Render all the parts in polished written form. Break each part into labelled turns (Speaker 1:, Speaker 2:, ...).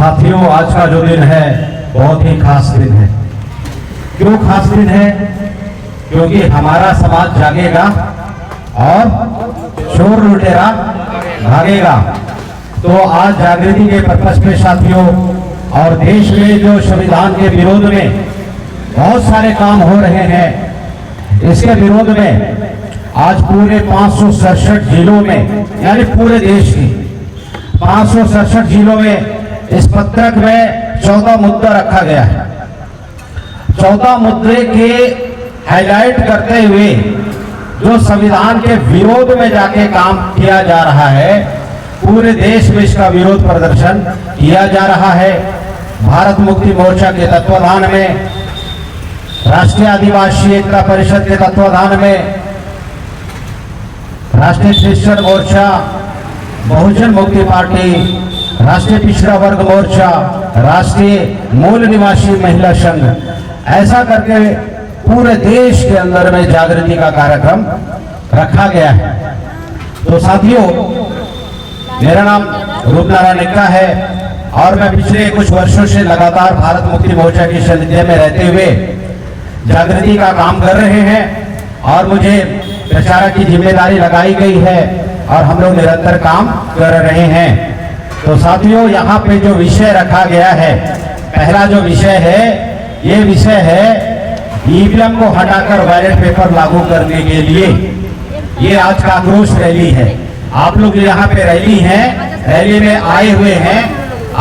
Speaker 1: साथियों, आज का जो दिन है बहुत ही खास दिन है। क्यों खास दिन है? क्योंकि हमारा समाज जागेगा और चोर लुटेरा भागेगा। तो आज जागृति के पर्पस पे साथियों, और देश में जो संविधान के विरोध में बहुत सारे काम हो रहे हैं, इसके विरोध में आज पूरे 567 जिलों में, यानी पूरे देश की 567 जिलों में इस पत्रक में 14 मुद्दा रखा गया है। 14 मुद्दे के हाईलाइट करते हुए जो संविधान के विरोध में जाके काम किया जा रहा है, पूरे देश में इसका विरोध प्रदर्शन किया जा रहा है। भारत मुक्ति मोर्चा के तत्वाधान में, राष्ट्रीय आदिवासी एकता परिषद के तत्वाधान में, राष्ट्रीय क्रिश्चियन मोर्चा, बहुजन मुक्ति पार्टी, राष्ट्रीय पिछड़ा वर्ग मोर्चा, राष्ट्रीय मूल निवासी महिला संघ, ऐसा करके पूरे देश के अंदर में जागृति का कार्यक्रम रखा गया है। तो साथियों, मेरा नाम रूपनारायण निक्का है और मैं पिछले कुछ वर्षों से लगातार भारत मुक्ति मोर्चा की सानिध्य में रहते हुए जागृति का काम कर रहे हैं और मुझे प्रचारक की जिम्मेदारी लगाई गई है और हम लोग निरंतर काम कर रहे हैं। तो साथियों, यहाँ पे जो विषय रखा गया है, पहला जो विषय है, ये विषय है ईवीएम को हटाकर बैलेट पेपर लागू करने के लिए। ये आज का आक्रोश रैली है। आप लोग यहाँ पे रैली में आए हुए हैं।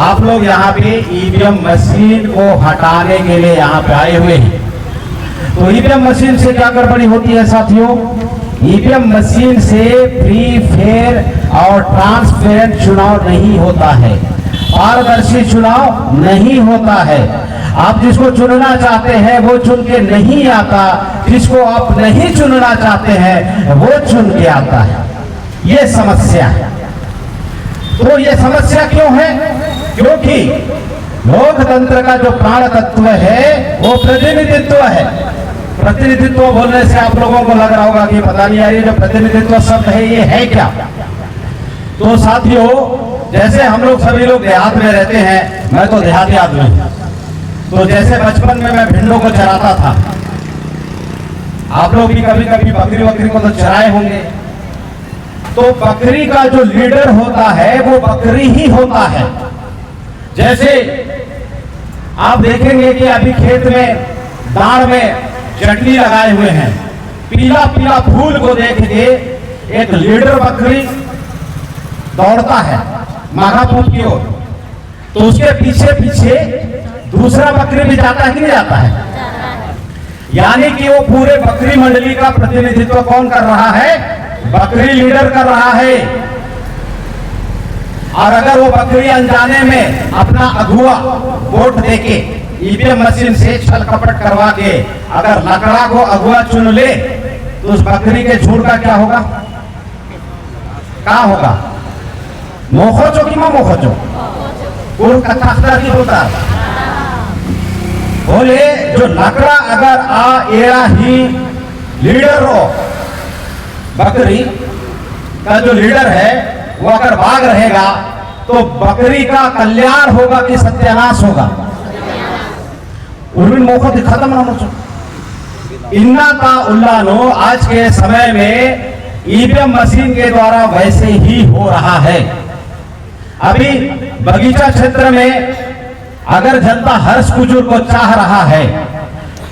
Speaker 1: आप लोग यहाँ पे ईवीएम मशीन को हटाने के लिए यहाँ पे आए हुए हैं। तो ईवीएम मशीन से क्या गड़बड़ी होती है साथियों? ईवीएम मशीन से फ्री, फेयर और ट्रांसपेरेंट चुनाव नहीं होता है, पारदर्शी चुनाव नहीं होता है। आप जिसको चुनना चाहते हैं वो चुन के नहीं आता, जिसको आप नहीं चुनना चाहते हैं वो चुन के आता है। ये समस्या है। तो ये समस्या क्यों है? क्योंकि लोकतंत्र का जो प्राण तत्व है वो प्रतिनिधित्व है। प्रतिनिधित्व बोलने से आप लोगों को लग रहा होगा कि पता नहीं यार ये जो प्रतिनिधित्व शब्द है ये है क्या। तो साथियों, जैसे हम लोग सभी लोग देहात में रहते हैं, मैं तो देहाती आदमी हूं। तो जैसे बचपन में मैं भिंडों को चराता था, आप लोग भी कभी कभी बकरी वकरी को तो चराए होंगे। तो बकरी का जो लीडर होता है वो बकरी ही होता है। जैसे आप देखेंगे कि अभी खेत में दाढ़ में चटनी लगाए हुए हैं, पीला पीला फूल को देख के एक लीडर बकरी दौड़ता है माघापुर की ओर, तो उसके पीछे पीछे दूसरा बकरी भी जाता है कि नहीं जाता है? यानी कि वो पूरे बकरी मंडली का प्रतिनिधित्व कौन कर रहा है? बकरी लीडर कर रहा है। और अगर वो बकरी अनजाने में अपना अगुआ वोट देके ईवीएम मशीन से छल कपट करवा के अगर लकड़ा को अगुआ चुन ले, तो उस बकरी के झूठ का क्या होगा? क्या होगा? मोखोचो की मां मोखोचो पूर्ण कथा की होता बोले, जो लकड़ा अगर एड़ा ही लीडर हो, बकरी का जो लीडर है वो अगर भाग रहेगा तो बकरी का कल्याण होगा कि सत्यानाश होगा? उर्विन मोखो खत्म ना हो। इन्ना का उल्लानो आज के समय में ईवीएम मशीन के द्वारा वैसे ही हो रहा है। अभी बगीचा क्षेत्र में अगर जनता हर्ष कुजूर को चाह रहा है,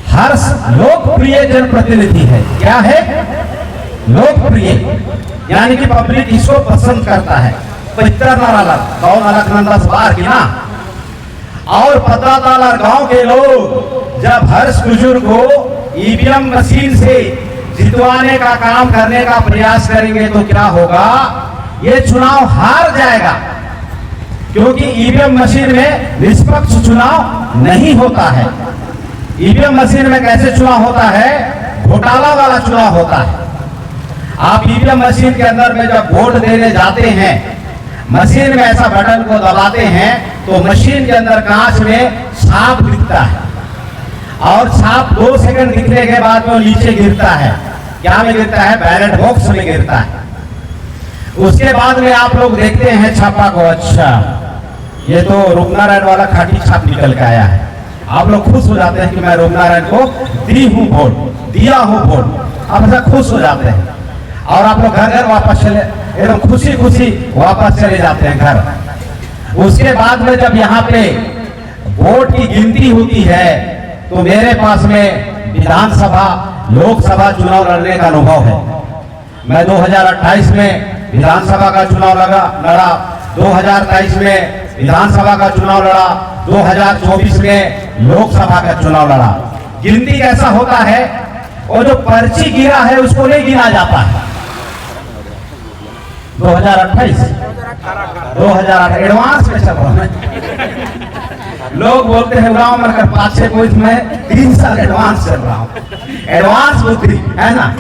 Speaker 1: हर्ष लोकप्रिय जनप्रतिनिधि है। क्या है? लोकप्रिय, यानी कि पब्लिक इसको पसंद करता है। बार की ना, और पतातालार गांव के लोग जब हर्ष कुजूर को ईवीएम मशीन से जितवाने का काम करने का प्रयास करेंगे तो क्या होगा? ये चुनाव हार जाएगा, क्योंकि ईवीएम मशीन में निष्पक्ष चुनाव नहीं होता है। ईवीएम मशीन में कैसे चुनाव होता है? घोटाला वाला चुनाव होता है। आप ईवीएम मशीन के अंदर में जब वोट देने जाते हैं, मशीन में ऐसा बटन को दबाते हैं तो मशीन के अंदर कांच में सांप दिखता है, और सांप 2 सेकंड दिखने के बाद में नीचे गिरता है। क्या में गिरता है? बैलेट बॉक्स में गिरता है। उसके बाद में आप लोग देखते हैं छापा को, अच्छा ये तो रूपनारायण वाला खाटी छाप निकल के आया है। आप लोग खुश हो जाते हैं कि मैं रूपनारायण को दी हूँ वोट, दिया हूँ वोट, आप ऐसा खुश हो जाते हैं और आप लोग घर घर वापस चले, एकदम खुशी खुशी वापस चले जाते हैं घर। उसके बाद में जब यहाँ पे वोट की गिनती होती है तो मेरे पास में विधानसभा लोकसभा चुनाव लड़ने का अनुभव है। मैं 2028 में विधानसभा का चुनाव लड़ा, 2023 में विधानसभा का चुनाव लड़ा, 2024 में लोकसभा का चुनाव लड़ा। गिनती कैसा होता है, वो जो पर्ची गिरा है उसको नहीं गिना जाता है। 2028 एडवांस में चल रहा है। लोग बोलते हैं गाँव मरकर 5-6 कोई, मैं 3 साल एडवांस चल रहा हूँ, एडवांस बुद्धि है ना।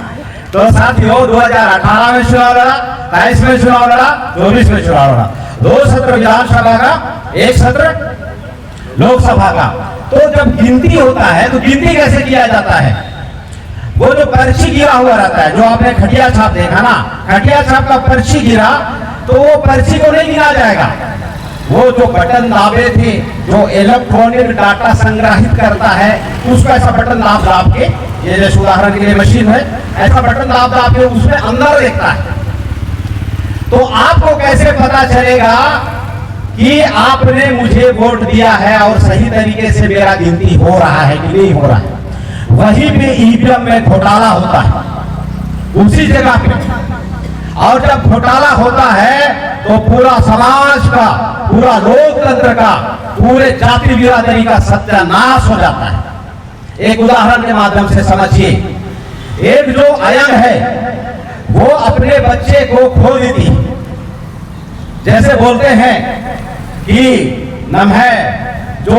Speaker 1: तो साथियों 2018 में चुनाव लड़ा, 23 में चुनाव लड़ा, 24 में चुनाव लड़ा, 2 सत्र विधानसभा का, 1 सत्र लोकसभा का। तो जब गिनती होता है तो गिनती कैसे किया जाता है, वो जो पर्ची गिरा हुआ रहता है, जो आपने खटिया छाप देखा ना, खटिया छाप का पर्ची गिरा तो वो पर्ची को नहीं गिना जाएगा। वो जो बटन दाबे थे, जो इलेक्ट्रॉनिक डाटा संग्रहित करता है, उसको ऐसा बटन दाब के, ये जैसे उदाहरण के लिए मशीन है, ऐसा बटन दाब के उसमें अंदर देखता है। तो आपको कैसे पता चलेगा कि आपने मुझे वोट दिया है और सही तरीके से मेरा गिनती हो रहा है कि नहीं हो रहा है। वहीं पे ईवीएम में घोटाला होता है, उसी जगह पे। और जब घोटाला होता है तो पूरा समाज का, पूरा लोकतंत्र का, पूरे जाति बिरादरी का सत्यानाश हो जाता है। एक उदाहरण के माध्यम से समझिए। एक जो अयन है वो अपने बच्चे को खो देती, जैसे बोलते हैं कि नम है जो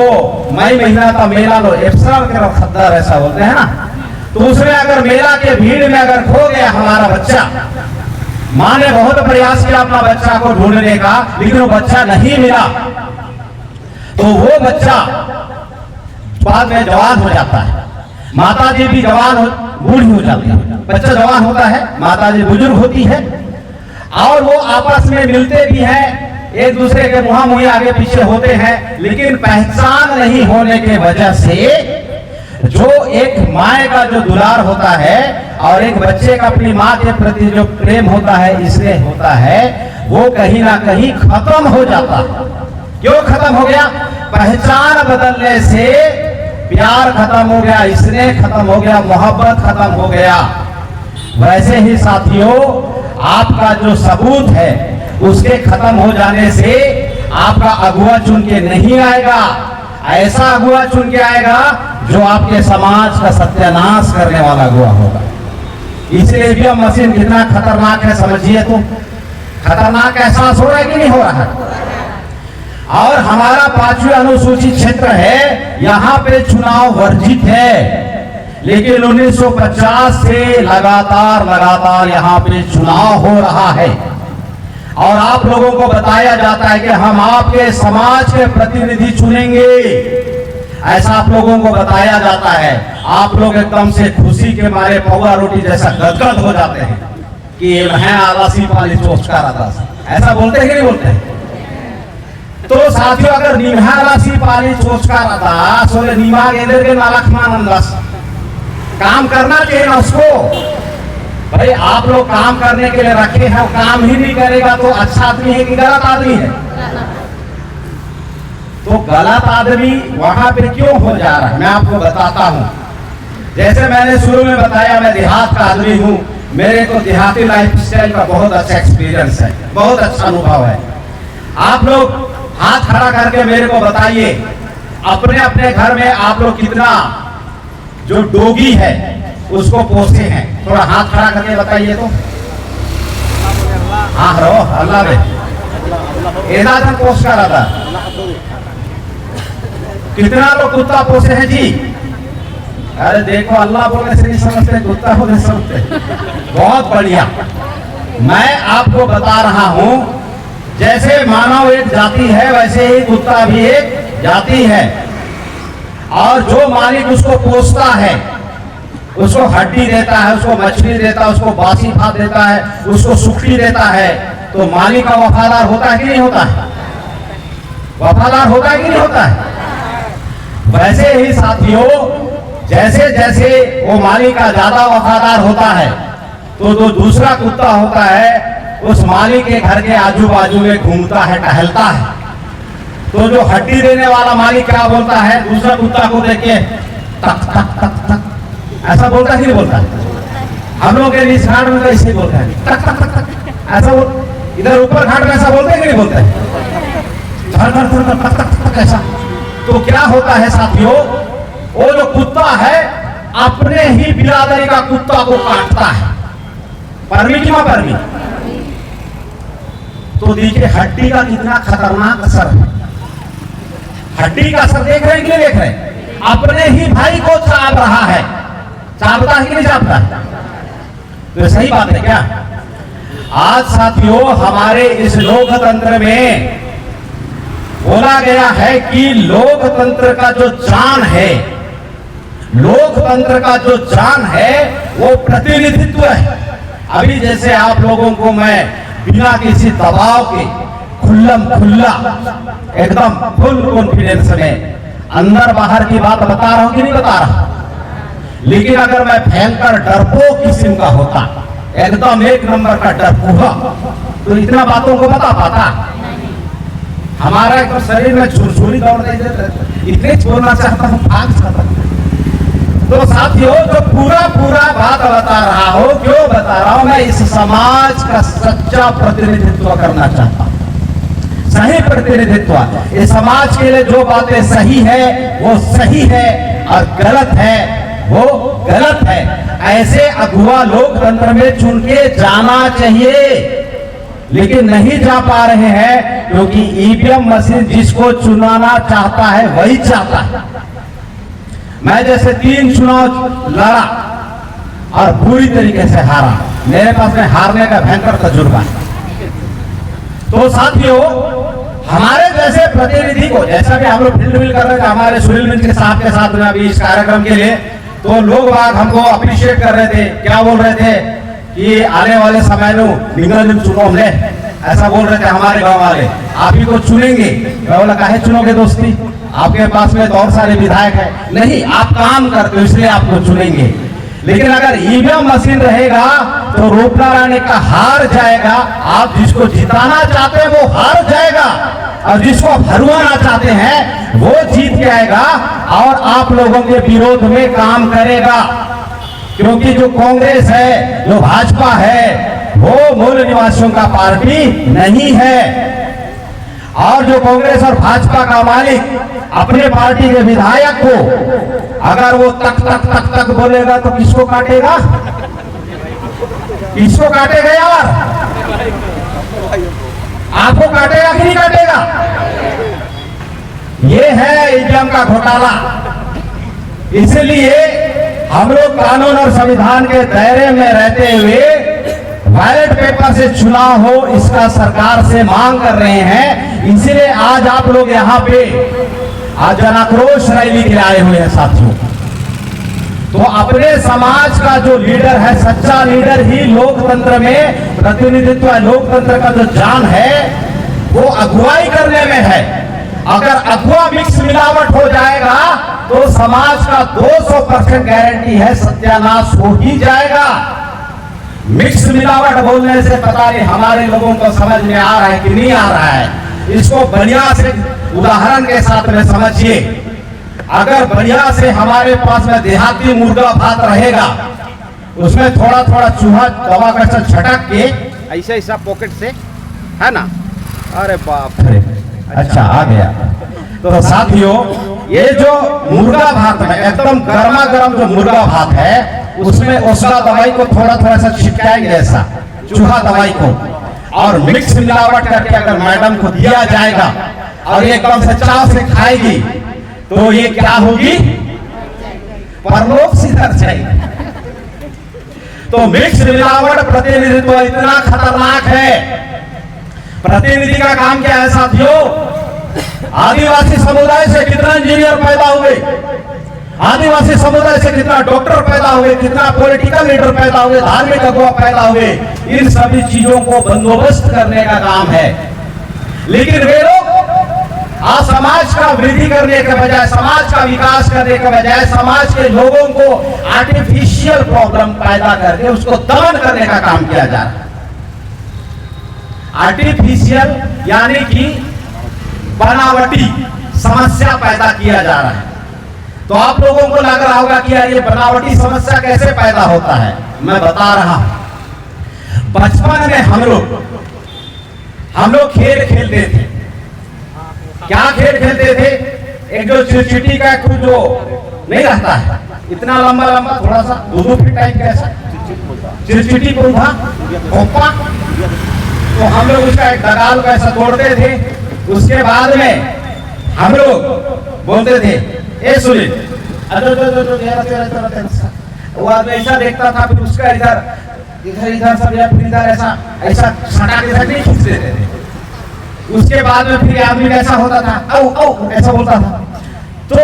Speaker 1: मई महीना का मेला लो, एप्सरा के खद्दार ऐसा बोलते हैं ना। तो उसमें अगर मेला के भीड़ में अगर खो गया हमारा बच्चा, माँ ने बहुत प्रयास किया अपना बच्चा को ढूंढने का, लेकिन वो बच्चा नहीं मिला, तो वो बच्चा बाद में जवान हो जाता है। माता जी भी बूढ़ी हो जाती है, बच्चा जवान होता है, माता जी बुजुर्ग होती है, और वो आपस में मिलते भी हैं, एक दूसरे के मुहा मुही आगे पीछे होते हैं, लेकिन पहचान नहीं होने के वजह से जो एक माँ का जो दुलार होता है और एक बच्चे का अपनी माँ के प्रति जो प्रेम होता है, इसलिए होता है, वो कहीं ना कहीं खत्म हो जाता। क्यों खत्म हो गया? पहचान बदलने से प्यार खत्म हो गया, इसने खत्म हो गया, मोहब्बत खत्म हो गया। वैसे ही साथियों, आपका जो सबूत है उसके खत्म हो जाने से आपका अगुआ चुन के नहीं आएगा, ऐसा अगुआ चुन के आएगा जो आपके समाज का सत्यानाश करने वाला अगुआ होगा। इसलिए ईवीएम मशीन कितना खतरनाक है समझिए। तो खतरनाक एहसास हो रहा है कि नहीं हो रहा है? और हमारा 5वीं अनुसूचित क्षेत्र है, यहाँ पे चुनाव वर्जित है, लेकिन 1950 से लगातार यहाँ पे चुनाव हो रहा है और आप लोगों को बताया जाता है कि हम आपके समाज के प्रतिनिधि चुनेंगे, ऐसा आप लोगों को बताया जाता है। आप लोग एकदम से खुशी के मारे पौवा रोटी जैसा गदगद हो जाते हैं कि मैं आवासी पाली चोचकार आता, ऐसा बोलते हैं कि नहीं बोलते हैं? तो साथियों, अगर निम्हालासी पाली चोचकार आता सोले निमाग इधर के नालकमान काम करना चाहिए ना उसको। भाई आप लोग काम करने के लिए रखे हैं, काम ही नहीं करेगा तो अच्छा आदमी है कि गलत आदमी है? तो गलत आदमी वहां पे क्यों हो जा रहा है, मैं आपको बताता हूं। जैसे मैंने शुरू में बताया, मैं देहात का आदमी हूं, मेरे को देहाती लाइफ स्टाइल का बहुत अच्छा एक्सपीरियंस है, बहुत अच्छा अनुभव है। आप लोग हाथ खड़ा करके मेरे को बताइए, अपने अपने घर में आप लोग कितना जो डोगी है उसको पोसते हैं? थोड़ा हाथ खड़ा करके बताइए तो। हाँ रो अल्लाह में एदाजन पोस कर रहा था। कितना लोग कुत्ता पोसे हैं जी? अरे देखो, अल्लाह बोलने से नहीं समझते, कुत्ता बोलने से समझते। बहुत बढ़िया। मैं आपको बता रहा हूं, जैसे मानव एक जाति है वैसे ही कुत्ता भी एक जाति है, और जो मालिक उसको पोसता है, उसको हड्डी देता है, उसको मछली देता है, उसको बासी भात देता है, उसको सुखड़ी देता है, तो मालिक का वफादार होता है कि नहीं होता है? वफादार होता है कि नहीं होता है? वैसे ही साथियों, जैसे जैसे वो मालिक का ज्यादा वफादार होता है तो जो दूसरा कुत्ता होता है उस मालिक के घर के आजू बाजू में घूमता है, टहलता है। तो जो हड्डी देने वाला मालिक क्या बोलता है, दूसरा कुत्ता को देख के तक तक तक तक ऐसा बोलता है कि नहीं बोलता है? हम लोग के इस घाट में तो ऐसे बोलता है तक तक तक तक ऐसा। इधर ऊपर घाट में ऐसा बोलते हैं कि नहीं बोलते हैं? धर धर धर धर तक तक तक ऐसा। तो क्या होता है साथियों, वो जो कुत्ता है अपने ही बिरादरी का कुत्ता को काटता है। परमी की मां परमी। तो देखिए हड्डी का कितना खतरनाक असर है। हड्डी का असर देख रहे हैं कि नहीं देख रहे हैं? अपने ही भाई को चाप रहा है। चापता है कि नहीं चापता? तो सही बात है क्या? आज साथियों हमारे इस लोकतंत्र में बोला गया है कि लोकतंत्र का जो जान है, लोकतंत्र का जो जान है वो प्रतिनिधित्व है। अभी जैसे आप लोगों को मैं बिना किसी दबाव के खुल्लम खुल्ला एकदम फुल कॉन्फिडेंस में अंदर बाहर की बात बता रहा हूं कि नहीं बता रहा। लेकिन अगर मैं भयंकर डरपोक किस्म का होता, एकदम एक नंबर का डरपोहा, तो इतना बातों को बता पाता? हमारा एकदम शरीर में झुरझुरी दौड़ रही, इतने छोड़ना चाहता हूं, भाग सकता। तो साथियों जो पूरा पूरा बात बता रहा हूं, क्यों बता रहा हूं, मैं इस समाज का सच्चा प्रतिनिधित्व करना चाहता हूं, सही प्रतिनिधित्व। इस समाज के लिए जो बातें सही है वो सही है और गलत है वो गलत है। ऐसे अगुआ लोकतंत्र में चुन के जाना चाहिए, लेकिन नहीं जा पा रहे हैं क्योंकि ईवीएम मशीन जिसको चुनाना चाहता है वही चाहता है। मैं जैसे 3 चुनाव लड़ा और बुरी तरीके से हारा, मेरे पास में हारने का भयंकर तजुर्बा है। तो साथियों हमारे जैसे प्रतिनिधि को, जैसा कि हम लोग फील्ड मिल कर रहे थे हमारे सुनील मिंज के साथ में अभी इस कार्यक्रम के लिए, तो लोग बाग हमको अप्रिशिएट कर रहे थे। क्या बोल रहे थे कि आने वाले समय में निगम चुनाव ले, ऐसा बोल रहे थे हमारे गांव वाले, आप ही को चुनेंगे। मैं बोला काहे चुनोगे दोस्ती, आपके पास में तो और सारे विधायक है। नहीं, आप काम करते हो इसलिए आपको चुनेंगे। लेकिन अगर ईवीएम मशीन रहेगा तो रूपला रानी का हार जाएगा। आप जिसको जिताना चाहते हैं वो हार जाएगा और जिसको हरवाना चाहते हैं वो जीत के आएगा और आप लोगों के विरोध में काम करेगा। क्योंकि जो कांग्रेस है, जो भाजपा है, वो मूल निवासियों का पार्टी नहीं है। और जो कांग्रेस और भाजपा का मालिक अपने पार्टी के विधायक को अगर वो तक तक तक तक बोलेगा तो किसको काटेगा? किसको काटेगा यार? आपको काटेगा कि नहीं काटेगा? ये है ईवीएम का घोटाला। इसलिए हम लोग कानून और संविधान के दायरे में रहते हुए बैलेट पेपर से चुनाव हो इसका सरकार से मांग कर रहे हैं। इसलिए आज आप लोग यहाँ पे आज जनाक्रोश रैली के आए हुए हैं साथियों। तो अपने समाज का जो लीडर है, सच्चा लीडर ही लोकतंत्र में प्रतिनिधित्व है। लोकतंत्र का जो जान है वो अगुवाई करने में है। अगर अगुआ मिक्स मिलावट हो जाएगा तो समाज का 200% गारंटी है सत्यानाश हो ही जाएगा। मिक्स मिलावट बोलने से पता नहीं हमारे लोगों को समझ में आ रहा है कि नहीं आ रहा है। इसको बढ़िया से उदाहरण के साथ में समझिए। अगर बढ़िया से हमारे पास में देहाती मुर्गा भात रहेगा, उसमें थोड़ा थोड़ा चूहा दवा का छटक के ऐसा ऐसा पॉकेट से, है ना, अरे बाप रे, अच्छा आ गया। तो साथियों ये जो मुर्गा भात है, एकदम गर्मा गर्म जो मुर्गा भात है, उसमें उसका दवाई को थोड़ा थोड़ा सा छिटकाएंगे ऐसा चूहा दवाई को, और मिक्स मिलावट करके अगर मैडम को दिया जाएगा और ये एकदम से चाव से खाएगी तो ये क्या होगी? परलोक सीधा जाएगी। तो मिक्स मिलावट प्रतिनिधित्व इतना खतरनाक है। प्रतिनिधि का काम क्या है साथियों? आदिवासी समुदाय से कितना इंजीनियर पैदा हुए, आदिवासी समुदाय से कितना डॉक्टर पैदा हुए, कितना पॉलिटिकल लीडर पैदा हुए, धार्मिक अगुवा पैदा हुए, इन सभी चीजों को बंदोबस्त करने का काम है। लेकिन वे लोग आज समाज का वृद्धि करने के बजाय, समाज का विकास करने के बजाय समाज के लोगों को आर्टिफिशियल प्रॉब्लम पैदा करके उसको दमन करने का काम किया जा रहा है। आर्टिफिशियल यानी कि बनावटी समस्या पैदा किया जा रहा है। तो आप लोगों को लग रहा होगा कि यार ये बनावटी समस्या कैसे पैदा होता है। मैं बता रहा हूं, बचपन में हम लोग खेल खेलते थे। क्या खेल खेलते थे? एक जो चिरचिटी का कुछ जो नहीं रहता है, इतना लंबा लंबा, थोड़ा सा 2-2 फीट टाइप कैसा चिरचिटी पौधा खोपा, तो हम लोग उसका एक डगाल को ऐसा तोड़ते थे। उसके बाद में हम लोग बोलते थे, ए सुनील, वो आदमी ऐसा देखता था, फिर उसका इधर इधर इधर सब इधर ऐसा ऐसा सटा के नहीं खींच देते थे। उसके बाद में फिर आदमी कैसा होता था, औ औ ऐसा बोलता था। तो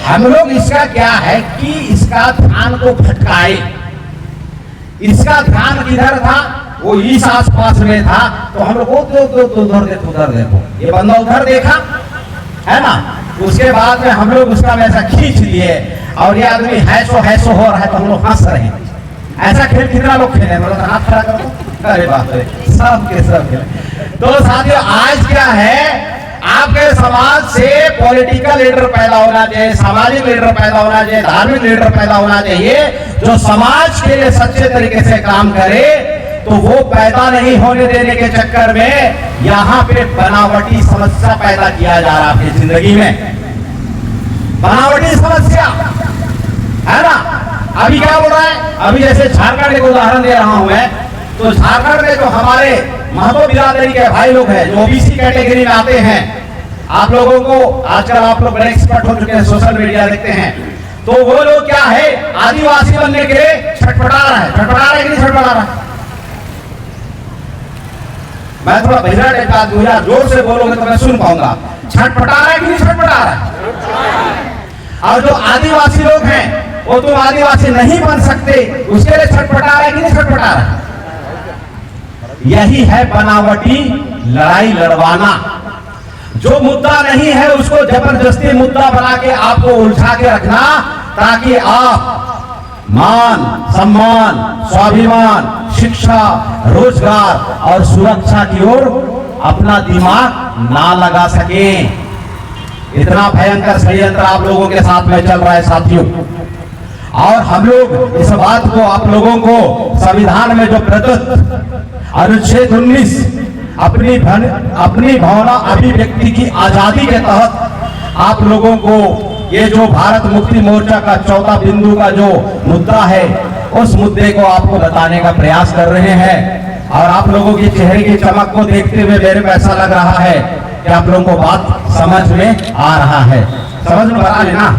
Speaker 1: हम लोग इसका क्या है कि इसका ध्यान को भटकाए। इसका ध्यान किधर था? वो इस आसपास में था। तो हम लोग उधर देखो, ये बंदा उधर देखा है ना। उसके बाद में हम लोग उसका वैसा खींच लिए और ये आदमी है सो हो रहा है, तो हम लोग हंस रहे हैं। ऐसा खेल कितना लोग खेले? मतलब हाथ खड़ा करो, अरे बाप रे, सब खेले। तो साथियों, आज क्या है, आपके समाज से पॉलिटिकल लीडर पैदा होना चाहिए, सामाजिक लीडर पैदा होना चाहिए, धार्मिक लीडर पैदा होना चाहिए, जो समाज के लिए सच्चे तरीके से काम करे। तो वो पैदा नहीं होने देने के चक्कर में यहां पे बनावटी समस्या पैदा किया जा रहा है आपकी जिंदगी में। बनावटी समस्या है ना। अभी क्या बोल रहा है? अभी जैसे झारखंड एक उदाहरण दे रहा हूं मैं, तो झारखंड में जो हमारे महतो बिरादरी के भाई लोग हैं, जो ओबीसी कैटेगरी में आते हैं, आप लोगों को आजकल आप लोग बड़े एक्सपर्ट हो चुके हैं, सोशल मीडिया देखते हैं, तो वो लोग क्या है, आदिवासी बनने के लिए छटपटा रहा है कि नहीं छटपटा रहा? मैं थोड़ा बहिरा टाइप का आदमी, जोर से बोलोगे तो मैं सुन पाऊंगा। छटपटा रहा है कि नहीं छटपटा रहा है? और जो आदिवासी लोग हैं, वो तुम आदिवासी नहीं बन सकते, उसके लिए छटपटा रहा है कि नहीं छटपटा रहा है? यही है बनावटी लड़ाई लड़वाना। जो मुद्दा नहीं है उसको जबरदस्ती मुद्दा बना के आपको उलझा के रखना, ताकि आप मान सम्मान, स्वाभिमान, शिक्षा, रोजगार और सुरक्षा की ओर अपना दिमाग ना लगा सकें। इतना भयंकर षड्यंत्र आप लोगों के साथ में चल रहा है साथियों। और हम लोग इस बात को आप लोगों को संविधान में जो प्रदत्त अनुच्छेद 19 अपनी भावना अभिव्यक्ति की आजादी के तहत आप लोगों को ये जो भारत मुक्ति मोर्चा का 14 बिंदु का जो मुद्दा है, उस मुद्दे को आपको बताने का प्रयास कर रहे हैं। और आप लोगों के चेहरे की चमक को देखते हुए मेरे को ऐसा लग रहा है कि आप लोगों को बात समझ में आ रहा है। समझ में आ लेना।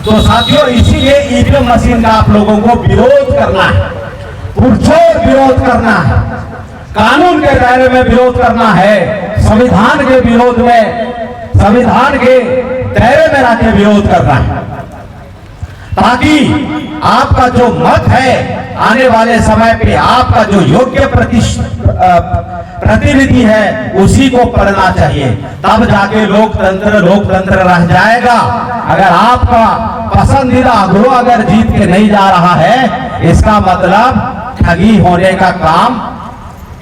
Speaker 1: तो साथियों, इसीलिए ईवीएम मशीन का आप लोगों को विरोध करना है, पुरजोर विरोध करना है, कानून के दायरे में विरोध करना है, संविधान के विरोध में, संविधान के दायरे में रह के विरोध करना है, ताकि आपका जो मत है आने वाले समय पे आपका जो योग्य प्रतिनिधि है उसी को पढ़ना चाहिए। तब जाके लोकतंत्र रह जाएगा। अगर आपका पसंदीदा गुरु अगर जीत के नहीं जा रहा है, इसका मतलब ठगी होने का काम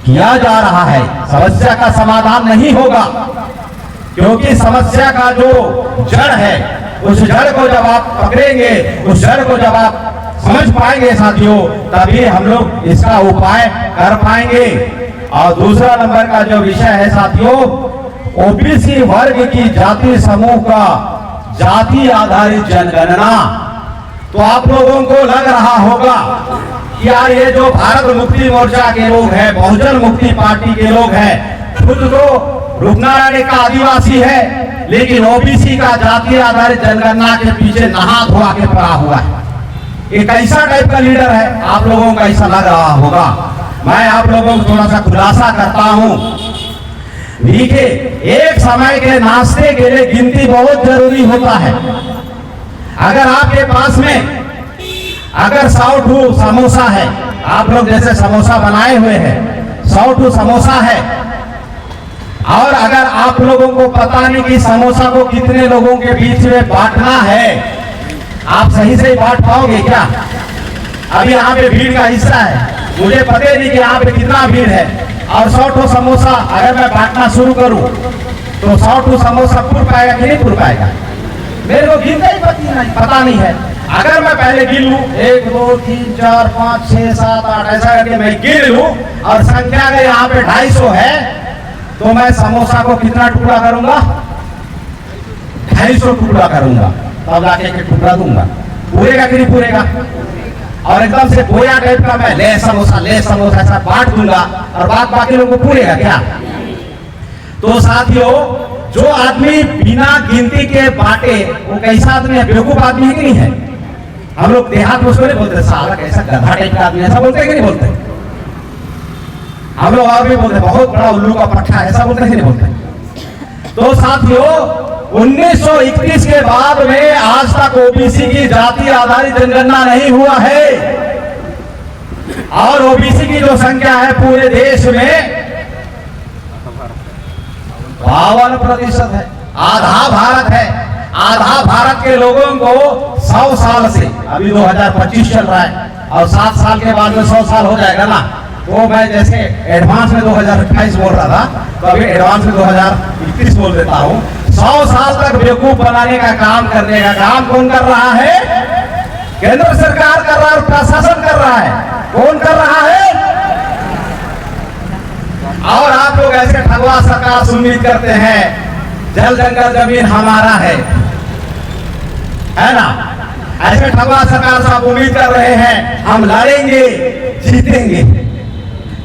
Speaker 1: किया जा रहा है। समस्या का समाधान नहीं होगा, क्योंकि समस्या का जो जड़ है, उस जड़ को जब आप पकड़ेंगे, उस जड़ को जब आप समझ पाएंगे साथियों, तभी हम लोग इसका उपाय कर पाएंगे। और दूसरा नंबर का जो विषय है साथियों, ओबीसी वर्ग की जाति समूह का जाति आधारित जनगणना। तो आप लोगों को लग रहा होगा कि यार ये जो भारत मुक्ति मोर्चा के लोग हैं, बहुजन मुक्ति पार्टी के लोग हैं, खुद तो रूपनारायण का आदिवासी है, लेकिन ओबीसी का जाति आधारित जनगणना के पीछे नहा धोआ के पड़ा हुआ है। एक ऐसा टाइप का लीडर है, आप लोगों का ऐसा लग रहा होगा। मैं आप लोगों को थोड़ा सा खुलासा करता हूं। देखिए, एक समय के नाश्ते के लिए गिनती बहुत जरूरी होता है। अगर आपके पास में अगर 100 समोसा है, आप लोग जैसे समोसा बनाए हुए हैं, 100 समोसा है, और अगर आप लोगों को पता नहीं कि समोसा को कितने लोगों के बीच में बांटना है, आप सही से बांट पाओगे क्या? अभी यहाँ पे भीड़ का हिस्सा है, मुझे पता नहीं कि यहाँ पे कितना भीड़ है। और 100 ठो समोसा अगर मैं बांटना शुरू करूं तो 100 ठो समोसा पूर पाएगा कि नहीं पूर पाएगा? मेरे को गिनता ही पता नहीं है। अगर मैं पहले गिन लूं 1 2 3 4 5 6 7 8 ऐसा करके मैं गिन लूं और संख्या अगर यहाँ पे 250 है तो मैं समोसा को कितना टुकड़ा करूंगा? 250 टुकड़ा करूंगा, तब जाके एक टुकड़ा दूंगा। पूरेगा कि नहीं पूरेगा? और एकदम से गोया टाइप का मैं ले समोसा ऐसा बांट दूंगा और बाकी लोगों को पूरेगा क्या? तो साथियों, जो आदमी बिना गिनती के बांटे वो कैसा आदमी है? बेवकूफ आदमी है कि नहीं है? हम लोग देहात में उसको नहीं बोलते साला कैसा गधा टाइप का आदमी, ऐसा बोलते हैं कि नहीं बोलते? हम लोग और भी बोलते बहुत बड़ा उल्लू का पट्टा, ऐसा बोलते हैं कि नहीं बोलते? तो साथियों, 1921 के बाद में आज तक ओबीसी की जाति आधारित जनगणना नहीं हुआ है और ओबीसी की जो संख्या है पूरे देश में 52% है। आधा भारत है। आधा भारत के लोगों को 100 साल से, अभी 2025 चल रहा है और 7 साल के बाद में 100 साल हो जाएगा ना, तो मैं जैसे एडवांस में 2028 बोल रहा था तो अभी एडवांस में 2021 बोल देता हूं। 100 साल तक बेवकूफ बनाने का काम करने का काम कौन कर रहा है? केंद्र सरकार कर रहा है और प्रशासन कर रहा है। कौन कर रहा है? और आप लोग ऐसे ठगवा सरकार से उम्मीद करते हैं जल जंगल जमीन हमारा है ना? ऐसे ठगवा सरकार से आप उम्मीद कर रहे हैं हम लड़ेंगे जीतेंगे।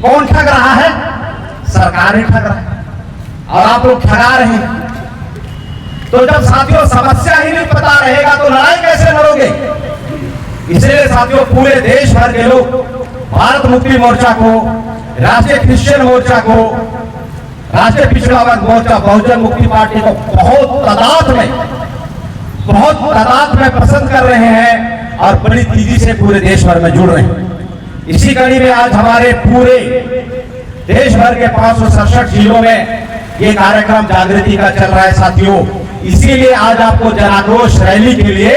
Speaker 1: कौन ठग रहा है? सरकार ही ठग रहा है और आप लोग ठगा रहे हैं। तो जब साथियों समस्या ही नहीं पता रहेगा तो लड़ाई कैसे लड़ोगे? इसलिए साथियों, पूरे देश भर के लोग भारत मुक्ति मोर्चा को, राष्ट्रीय क्रिश्चियन मोर्चा को, राष्ट्रीय पिछड़ा वर्ग मोर्चा, बहुजन मुक्ति पार्टी को बहुत तादाद में पसंद कर रहे हैं और बड़ी तेजी से पूरे देश भर में जुड़ रहे हैं। इसी कड़ी में आज हमारे पूरे देश भर के 567 जिलों में ये कार्यक्रम जागृति का चल रहा है साथियों। इसीलिए आज आपको जनाक्रोश रैली के लिए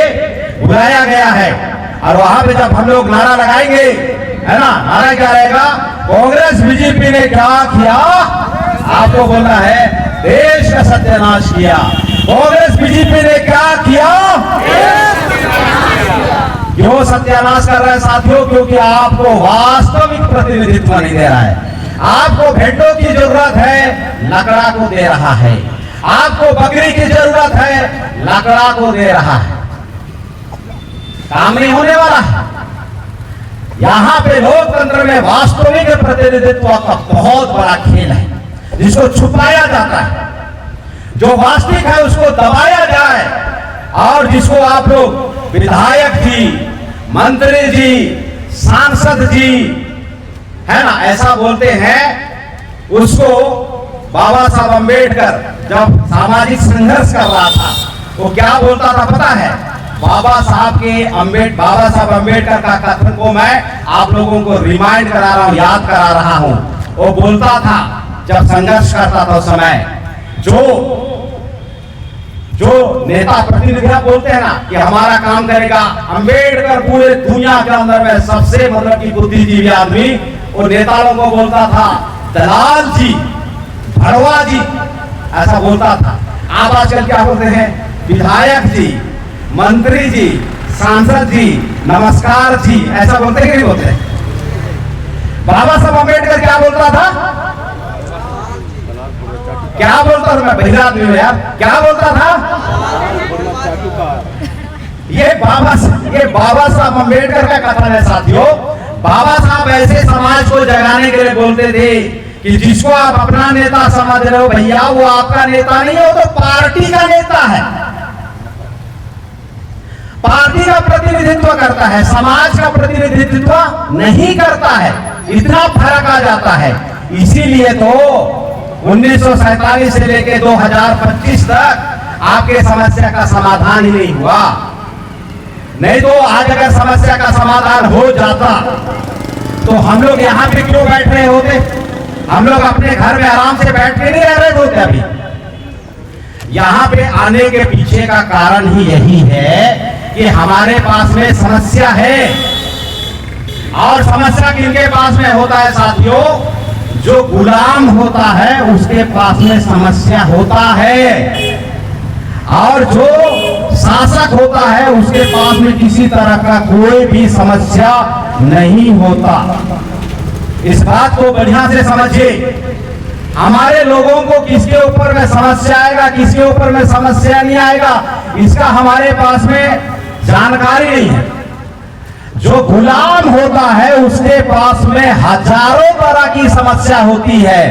Speaker 1: बुलाया गया है और वहां पे जब हम लोग नारा लगाएंगे, है ना, नारा क्या रहेगा? कांग्रेस बीजेपी ने क्या किया? आपको बोलना है देश का सत्यानाश किया। कांग्रेस बीजेपी ने क्या किया? क्यों सत्यानाश कर रहे हैं साथियों? क्योंकि आपको वास्तविक प्रतिनिधित्व नहीं दे रहा है। आपको भेंटों की जरूरत है, लकड़ा को दे रहा है। आपको बकरी की जरूरत है, लकड़ा को दे रहा है। काम नहीं होने वाला है। यहाँ पे लोकतंत्र में वास्तविक प्रतिनिधित्व का बहुत बड़ा खेल है जिसको छुपाया जाता है। जो वास्तविक है उसको दबाया जाए और जिसको आप लोग विधायक जी, मंत्री जी, सांसद जी, है ना, ऐसा बोलते हैं, उसको बाबा साहब अम्बेडकर जब सामाजिक संघर्ष कर रहा था वो क्या बोलता था पता है? बाबा साहब अम्बेडकर का कथन को मैं आप लोगों को रिमाइंड करा रहा हूं, याद करा रहा हूं। वो बोलता था जब संघर्ष करता था उस समय, जो नेता प्रतिनिधियां बोलते हैं ना कि हमारा काम करेगा, अम्बेडकर पूरे दुनिया के अंदर में सबसे मतलब की बुद्धिजीवी आदमी, वो नेताओं को बोलता था दलाल जी, भड़वा जी, ऐसा बोलता था। आप आजकल क्या बोलते हैं? विधायक जी, मंत्री जी, सांसद जी, नमस्कार जी, ऐसा बोलते हैं कि नहीं बोलते? बाबा साहब अम्बेडकर क्या बोलता था? क्या बोलता था? मैं बहिरा आदमी हूं यार, क्या बोलता था? ये बाबा साहब अम्बेडकर का कथन है साथियों। बाबा साहब ऐसे समाज को जगाने के लिए बोलते थे कि जिसको आप अपना नेता समझ रहे हो भैया, वो आपका नेता नहीं है, वो तो पार्टी का नेता है। पार्टी का प्रतिनिधित्व करता है, समाज का प्रतिनिधित्व नहीं करता है। इतना फर्क आ जाता है। इसीलिए तो 1947 से लेकर 2025 तक आपके समस्या का समाधान ही नहीं हुआ। नहीं तो आज अगर समस्या का समाधान हो जाता तो हम लोग यहाँ पे क्यों बैठ रहे होते? हम लोग अपने घर में आराम से बैठ के नहीं रह रहे होते। अभी यहाँ पे आने के पीछे का कारण ही यही है कि हमारे पास में समस्या है। और समस्या किनके पास में होता है साथियों? जो गुलाम होता है उसके पास में समस्या होता है, और जो शासक होता है उसके पास में किसी तरह का कोई भी समस्या नहीं होता। इस बात को बढ़िया से समझिए। हमारे लोगों को किसके ऊपर में समस्या आएगा, किसके ऊपर में समस्या नहीं आएगा, इसका हमारे पास में जानकारी नहीं है। जो गुलाम होता है उसके पास में हजारों तरह की समस्या होती है,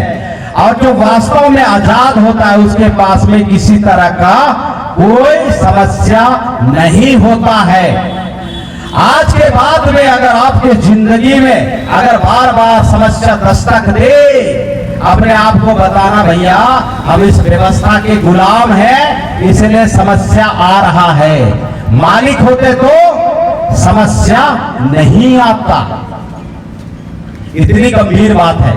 Speaker 1: और जो वास्तव में आजाद होता है उसके पास में किसी तरह का कोई समस्या नहीं होता है। आज के बाद में अगर आपके जिंदगी में अगर बार बार समस्या दस्तक दे, अपने आप को बताना भैया हम इस व्यवस्था के गुलाम हैं, इसलिए समस्या आ रहा है। मालिक होते तो समस्या नहीं आता। इतनी गंभीर बात है,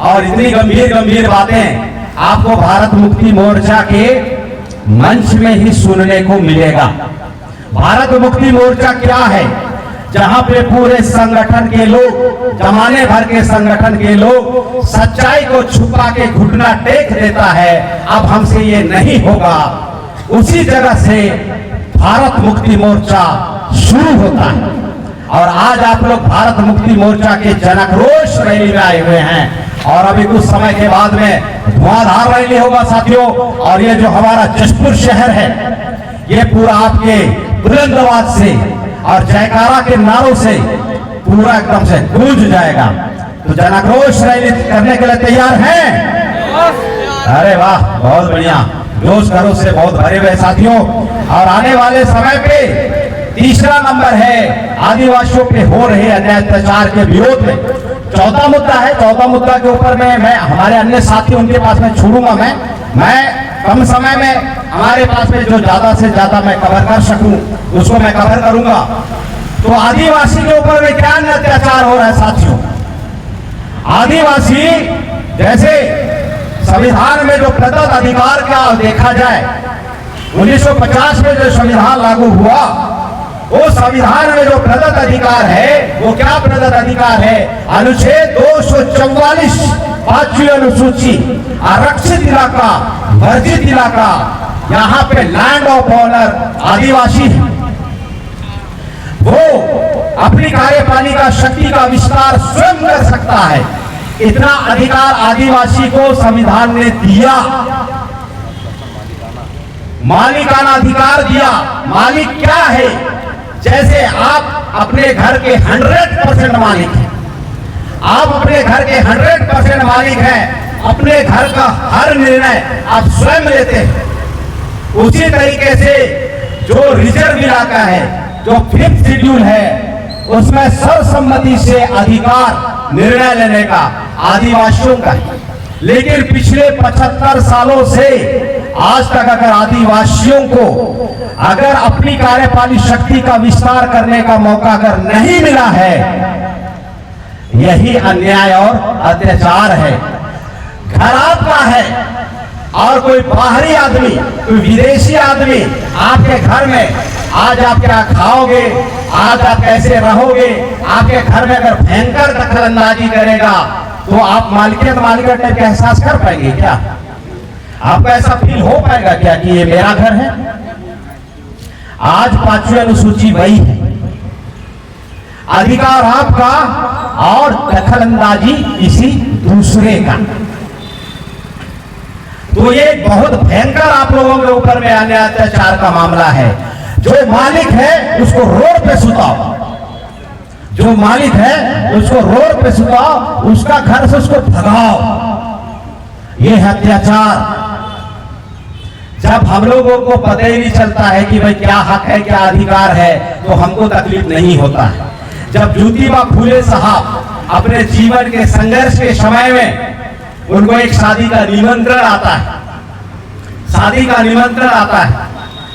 Speaker 1: और इतनी गंभीर बातें आपको भारत मुक्ति मोर्चा के मंच में ही सुनने को मिलेगा। भारत मुक्ति मोर्चा क्या है? जहां पे पूरे संगठन के लोग, जमाने भर के संगठन के लोग सच्चाई को छुपा के घुटना टेक देता है, अब हमसे ये नहीं होगा, उसी जगह से भारत मुक्ति मोर्चा शुरू होता है। और आज आप लोग भारत मुक्ति मोर्चा के जनक रोष रैली में आए हुए हैं, और अभी कुछ समय के बाद में धुआंधार रैली होगा साथियों। और ये जो हमारा जशपुर शहर है, ये पूरा आपके बुलंद आवाज से और जयकारा के नारों से पूरा एकदम से गूंज जाएगा। तो जनाक्रोश रैली करने के लिए तैयार हैं? अरे वाह, बहुत बढ़िया, जोश खरोश से बहुत भरे हुए साथियों। और आने वाले समय पे तीसरा नंबर है आदिवासियों पे हो रहे अन्याय अत्याचार के विरोध में। चौथा मुद्दा है, चौथा मुद्दा के ऊपर में मैं हमारे अन्य साथी उनके पास में छोड़ूंगा। मैं कम समय में हमारे पास में जो ज्यादा से ज्यादा मैं कवर कर सकूं उसको मैं कवर करूंगा। तो आदिवासी के ऊपर में क्या अत्याचार हो रहा है साथियों? आदिवासी जैसे संविधान में जो प्रदत्त अधिकार का देखा जाए, 1950 में जो संविधान लागू हुआ, वो संविधान में जो प्रदत्त अधिकार है वो क्या प्रदत्त अधिकार है? अनुच्छेद 244 5वीं अनुसूची, आरक्षित इलाका, वर्जित इलाका, यहाँ पे लैंड ऑफ ऑनर आदिवासी है, वो अपनी कार्यपालिका शक्ति का विस्तार स्वयं कर सकता है। इतना अधिकार आदिवासी को संविधान ने दिया, मालिकाना अधिकार दिया। मालिक क्या है? जैसे आप अपने घर के 100% मालिक हैं, आप अपने घर के 100% मालिक हैं, अपने घर का हर निर्णय आप स्वयं लेते हैं। उसी तरीके से जो रिजर्व इलाका है, जो 5th शेड्यूल है, उसमें सर्वसम्मति से अधिकार निर्णय लेने का आदिवासियों का है। लेकिन पिछले 75 सालों से आज तक अगर आदिवासियों को अगर अपनी कार्यपालिक शक्ति का विस्तार करने का मौका अगर नहीं मिला है, यही अन्याय और अत्याचार है। घर आपका है और कोई बाहरी आदमी, कोई विदेशी आदमी आपके घर में आज आप क्या खाओगे, आज आप कैसे रहोगे, आपके घर में अगर भयंकर दखलंदाजी करेगा तो आप मालिकियत टाइप का एहसास कर पाएंगे क्या? आपको ऐसा फील हो पाएगा क्या कि ये मेरा घर है? आज 5वीं अनुसूची वही है, अधिकार आपका और दखलंदाजी किसी दूसरे का। तो ये बहुत भयंकर आप लोगों के ऊपर में अन्याय अत्याचार का मामला है। जो मालिक है उसको रोड पे सुताओ, जो मालिक है उसको रोड पे सुताओ, उसका घर से उसको भगाओ, ये है अत्याचार। जब हम लोगों को पता ही नहीं चलता है कि भाई क्या हक है, क्या अधिकार है, तो हमको तकलीफ नहीं होता है। जब ज्योतिबा फूले साहब अपने जीवन के संघर्ष के समय में उनको एक शादी का निमंत्रण आता है, शादी का निमंत्रण आता है,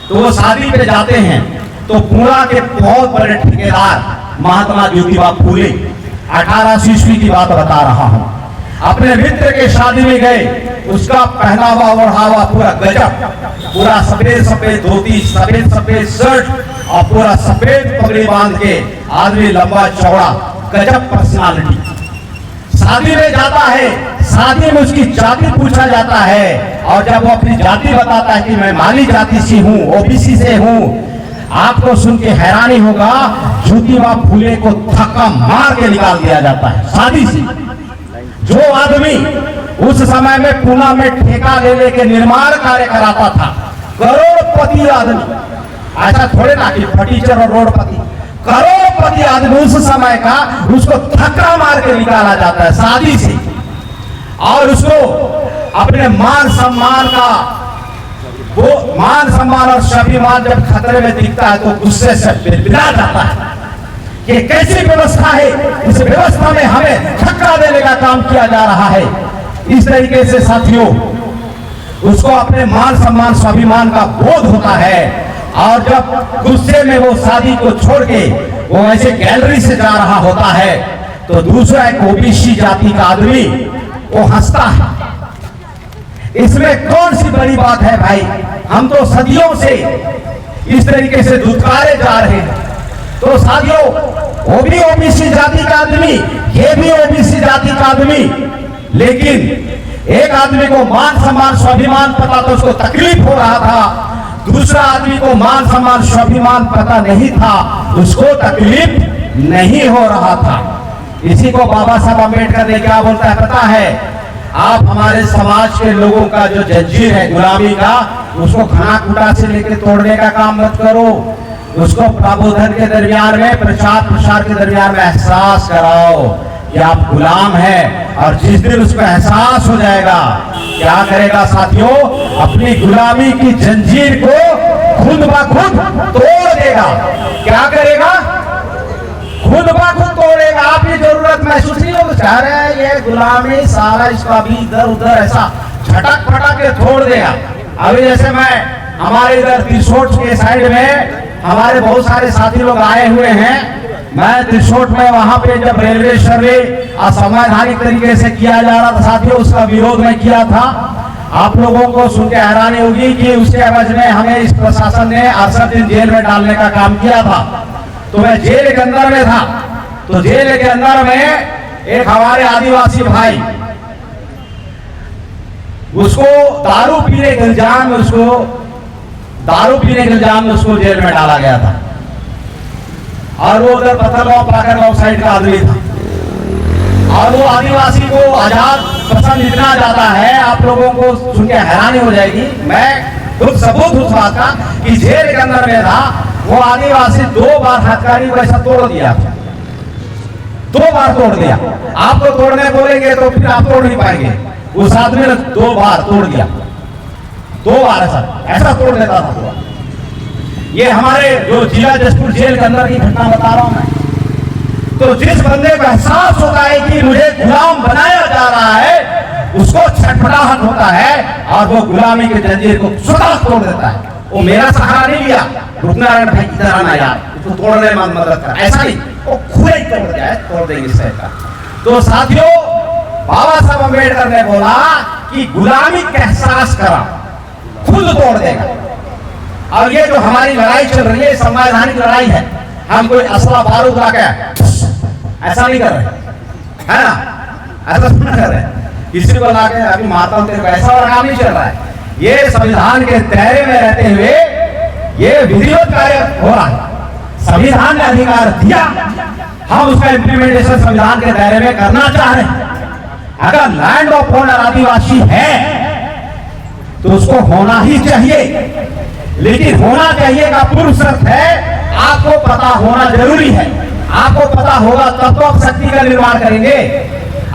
Speaker 1: तो वो शादी पे जाते हैं तो पुणे के बहुत बड़े ठेकेदार महात्मा ज्योतिबा फूले, 1800 ईस्वी की बात बता रहा हूं, अपने मित्र के शादी में गए, उसका पहनावा ओढ़ावा पूरा गजब, पूरा सफेद सफेद धोती, सफेद सफेद शर्ट और पूरा सफेद पगड़ी बांध के आदमी लंबा चौड़ा, गजब पर्सनालिटी। शादी में जाता है, शादी में उसकी जाति पूछा जाता है और जब वो अपनी जाति बताता है कि मैं माली जाति से हूँ, ओबीसी से हूँ, आपको सुन के हैरानी होगा, ज्योतिबा फुले को धक्का मार के निकाल दिया जाता है शादी से। जो आदमी उस समय में पूना में ठेका ले लेके निर्माण कार्य कराता था, करोड़पति आदमी, ऐसा थोड़े ना कि फटीचर और रोडपति, करोड़पति आदमी उस समय का, उसको धक्का मार के निकाला जाता है शादी से। और उसको अपने मान सम्मान का, वो मान सम्मान और स्वाभिमान जब खतरे में दिखता है तो गुस्से से बिलबिला जाता है कि कैसी व्यवस्था है, इस व्यवस्था में हमें धक्का देने का काम किया जा रहा है। इस तरीके से साथियों, उसको अपने मान सम्मान स्वाभिमान का बोध होता है और जब गुस्से में वो शादी को छोड़ के वो ऐसे गैलरी से जा रहा होता है तो दूसरा एक ओबीसी जाति का आदमी वो हंसता है। इसमें कौन सी बड़ी बात है भाई, हम तो सदियों से इस तरीके से धुतकारे जा रहे हैं। तो साथियों, वो भी ओबीसी जाति का आदमी, ये भी ओबीसी जाति का आदमी, लेकिन एक आदमी को मान सम्मान स्वाभिमान पता तो उसको तकलीफ हो रहा था, दूसरा आदमी को मान सम्मान स्वाभिमान पता नहीं था, उसको तकलीफ नहीं हो रहा था। इसी को बाबा साहब अम्बेडकर ने क्या बोलता है पता है, आप हमारे समाज के लोगों का जो जंजीर है गुलामी का, उसको खाना कूटा से लेकर तोड़ने का काम मत करो, उसको प्रबोधन के दरमियान में, प्रचार प्रसार के दरमियान में एहसास कराओ कि आप गुलाम हैं। और जिस दिन उसको एहसास हो जाएगा, क्या करेगा साथियों, अपनी गुलामी की जंजीर को खुद ब खुद तोड़ देगा। क्या करेगा, खुद ब खुद तोड़ेगा। आप ये जरूरत महसूस नहीं होगा, चाह रहे हैं ये गुलामी सारा इसका भी इधर उधर ऐसा झटक फटक के छोड़ देगा। अभी जैसे मैं हमारे इधर त्रिशोट के साइड में हमारे बहुत सारे साथी लोग आए हुए हैं, मैं त्रिशोट में वहां पे जब रेलवे सर्वे असंवैधानिक तरीके से किया जा रहा था साथियों, उसका विरोध में किया था। आप लोगों को सुन के हैरानी होगी कि उसके एवज में हमें इस प्रशासन ने 68 दिन जेल में डालने का काम किया था। तो मैं जेल के अंदर में था, तो जेल के अंदर में एक हमारे आदिवासी भाई, उसको दारू पीने के इल्जाम में उसको जेल में डाला गया था। और वो उधर पत्थरगांव पाकरगांव साइड का आदमी था और वो आदिवासी को आजाद पसंद इतना ज्यादा है, आप लोगों को सुन के हैरानी हो जाएगी। मैं खुद सबूत उस बात का कि जेल के अंदर में था, वो आदिवासी 2 बार हथकड़ी को ऐसा तोड़ दिया, 2 बार तोड़ दिया। आपको तोड़ने बोलेंगे तो फिर आप तोड़ नहीं पाएंगे, उस आदमी ने 2 बार तोड़ दिया, 2 बार ऐसा तोड़ देता था। ये हमारे जो जिला जसपुर जेल के अंदर की घटना बता रहा हूं मैं। तो जिस बंदे को एहसास होता है कि मुझे गुलाम बनाया जा रहा है, उसको छटपटाहट होता है और वो गुलामी के जंजीर को स्वतः तोड़ देता है। वो मेरा सहारा नहीं लिया, रुकनारायण भाई इधर आना यार, इसको तोड़ने में मदद कर, ऐसा नहीं, वो खुद ही तोड़ दिया है, तोड़ देंगे इस का। तो साथियों, बाबा साहब अम्बेडकर ने बोला कि गुलामी का एहसास करा, खुद तोड़ देगा। और ये जो हमारी लड़ाई चल रही है, संवैधानिक लड़ाई है, हम कोई असला बारूद ला के ऐसा नहीं कर रहे, है ना, ऐसा नहीं कर रहे, किसी को ला के अभी माता हूं तेरे को, ऐसा और काम नहीं चल रहा है। ये संविधान के दायरे में रहते हुए ये विधिवत कार्य हो रहा है। संविधान ने अधिकार दिया, हम उसका इम्प्लीमेंटेशन संविधान के दायरे में करना चाह रहे हैं। अगर लैंड ऑफ ऑनर आदिवासी है तो उसको होना ही चाहिए, लेकिन होना चाहिए का पूर्व शर्त है आपको पता होना जरूरी है। आपको पता होगा तब तो आप शक्ति का निर्माण करेंगे।